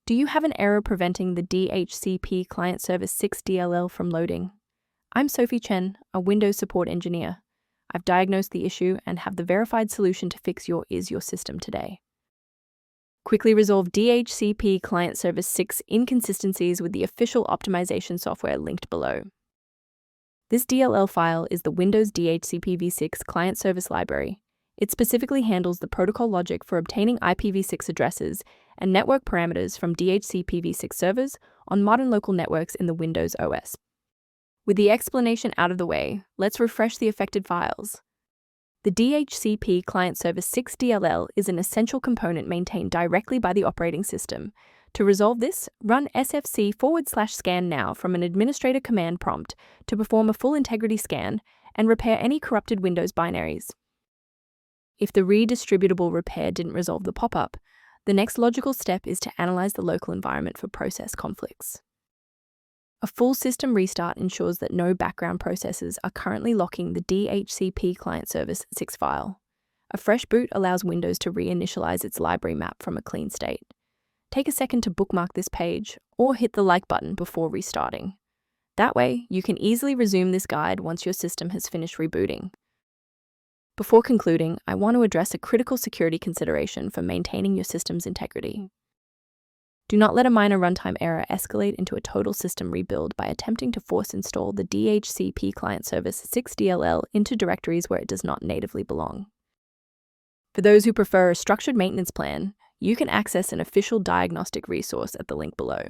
Do you have an error preventing the DHCP Client Service 6.dll from loading? I'm Sophie Chen, a Windows support engineer. I've diagnosed the issue and have the verified solution to fix your system today. Quickly resolve DHCP Client Service 6 inconsistencies with the official optimization software linked below. This DLL file is the Windows DHCPv6 Client Service library. It specifically handles the protocol logic for obtaining IPv6 addresses and network parameters from DHCPv6 servers on modern local networks in the Windows OS. With the explanation out of the way, let's refresh the affected files. The DHCP Client Service 6.dll is an essential component maintained directly by the operating system. To resolve this, run sfc/scan now from an administrator command prompt to perform a full integrity scan and repair any corrupted Windows binaries. If the redistributable repair didn't resolve the pop-up, the next logical step is to analyze the local environment for process conflicts. A full system restart ensures that no background processes are currently locking the DHCP Client Service 6 file. A fresh boot allows Windows to reinitialize its library map from a clean state. Take a second to bookmark this page or hit the like button before restarting. That way, you can easily resume this guide once your system has finished rebooting. Before concluding, I want to address a critical security consideration for maintaining your system's integrity. Do not let a minor runtime error escalate into a total system rebuild by attempting to force install the DHCP Client Service 6.dll into directories where it does not natively belong. For those who prefer a structured maintenance plan, you can access an official diagnostic resource at the link below.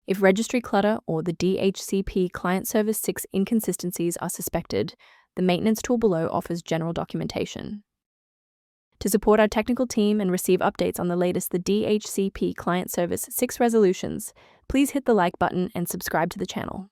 If registry clutter or the DHCP Client Service 6 inconsistencies are suspected, the maintenance tool below offers general documentation. To support our technical team and receive updates on the latest DHCP Client Service 6 resolutions, please hit the like button and subscribe to the channel.